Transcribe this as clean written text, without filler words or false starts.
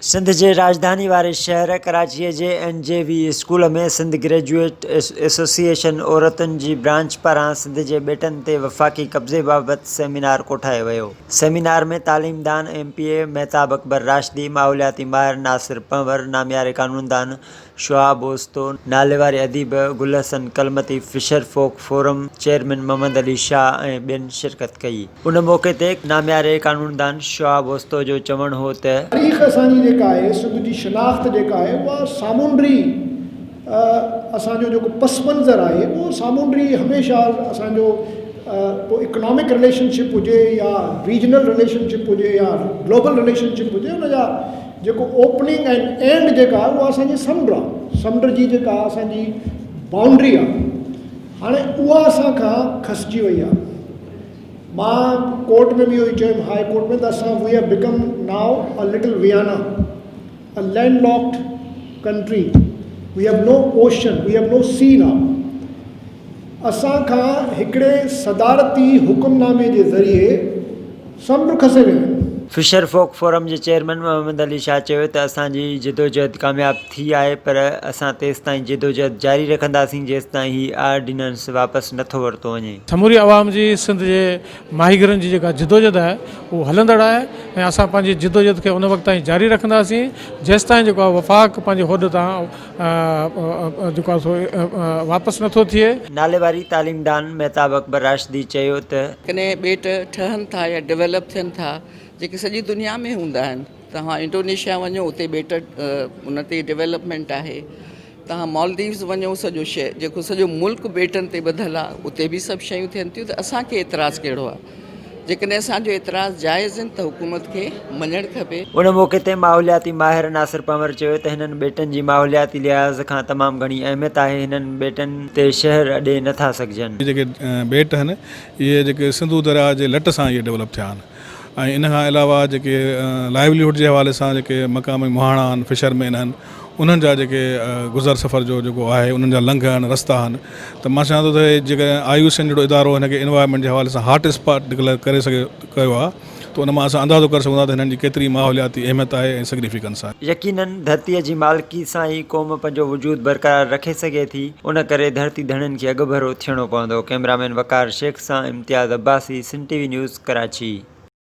सिंध जे राजधानी वारे शहर कराची जे NJV school में सिंध ग्रेजुएट एसोसिएशन औरतुनि जी ब्रांच पारां सिंध जे ॿेटनि ते वफ़ाक़ी कब्ज़े बाबति सेमिनार कोठायो वियो। सेमिनार में तालीमदान MPA महताब अकबर राशिदी, माहौलियाती माहिर नासिर पंवर, नामियारे कानूनदान शुआब ओस्तो, नाले वारे अदीब गुल हसन कलमती, फिशर फोक फोरम चेयरमैन मोहम्मद अली शाह ऐं ॿियनि शिरकत कई। उन मौक़े ते नामियारे कानूनदान शुआब ओस्तो जो चवणु हो त तारीख़ असांजी जेका आहे, सिंध जी शनाख़्त जेका आहे उहा सामूंडी असांजो जेको पस मंज़र आहे उहो सामूंडी हमेशह असांजो पोइ इकनॉमिक रिलेशनशिप हुजे या रीजनल रिलेशनशिप हुजे या ग्लोबल रिलेशनशिप हुजे, उन जा जेको ओपनिंग एंड एंड जेका आहे उहा असांजी समुंड आहे। समुंड जी जेका असांजी बाउंड्री आहे, हाणे उहा असां खां खसिजी वई आहे। मां कोर्ट में भी इहो ई चयुमि, हाई कोर्ट में, त असां we have become now a little Vienna, a landlocked country, we have no ocean, we have no sea now. असां खां हिकिड़े सदारती हुकुमनामे जे ज़रिए समुंड खसे वियो आहे। फिशर फोक फोरम जे चेयरमैन मोहम्मद अली शाह चयो त असांजी जिदोजहद कामयाब थी आहे, पर असां तेसिताईं जिदोजहद जारी रखंदासीं जेसिताईं ही ऑर्डिनेंस वापसि नथो वरितो वञे। समूरी आवाम जी सिंध जे माहीगरनि जी जेका जिदोजहद आहे उहो हलंदड़ आहे ऐं असां पंहिंजी जिदोजहद खे उन वक़्त ताईं जारी रखंदासीं जेसिताईं जेको आहे वफ़ाक़ पंहिंजे उहिदे तां जेको आहे सो वापसि नथो थिए। नाले वारी तालीमदान महताब अकबर राशिदी चयो त कॾहिं ॿेट ठहनि था या डेवलप थियनि था जेके सॼी दुनिया में हूंदा आहिनि। तव्हां इंडोनेशिया वञो, उते ॿेट उन ते डेवलपमेंट आहे। तव्हां मालदीव्स वञो, सॼो जेको सॼो मुल्क ॿेटनि ते ॿधलु आहे, उते बि सभु शयूं थियनि थियूं। त असांखे एतिराज़ु कहिड़ो आहे? जेकॾहिं असांजो एतिराज़ु जाइज़ आहिनि त हुकूमत खे मञणु खपे। उन मौक़े ते माहौलियाती माहिर नासिर पंवर चयो त हिननि ॿेटनि जी माहौलियाती लिहाज़ खां तमामु घणी अहमियत आहे। हिननि ॿेटनि ते शहर अॾे नथा सघजनि। जेके ॿेट आहिनि इहे जेके सिंधु दरिया जे लट सां इहे डेवलप थिया आहिनि ऐं इन खां अलावा जेके लाइवलीहुड जे हवाले सां जेके मक़ामी मुहाणा आहिनि, फिशरमैन आहिनि, उन्हनि जा जेके गुज़र सफ़र जो जेको आहे उन्हनि जा लंघ आहिनि, रस्ता आहिनि। त मां चाहियां थो त जेके IUCN जहिड़ो इदारो हिनखे इन्वायरमेंट जे हवाले सां हॉट स्पॉट डिक्लेयर करे कयो आहे, त उन मां असां अंदाज़ो करे सघूं था त हिननि जी केतिरी माहौलियाती अहमियत आहे ऐं सिग्निफिकेंस आहे। यकीनन धरतीअ जी मालिकी सां ई क़ौम पंहिंजो वजूद बरक़रार रखे सघे थी। उन करे धरती धड़नि खे अॻभरो थियणो पवंदो। कैमरामैन वकार शेख सां इम्तियाज़ अब्बासी, सिंध TV न्यूज़, कराची।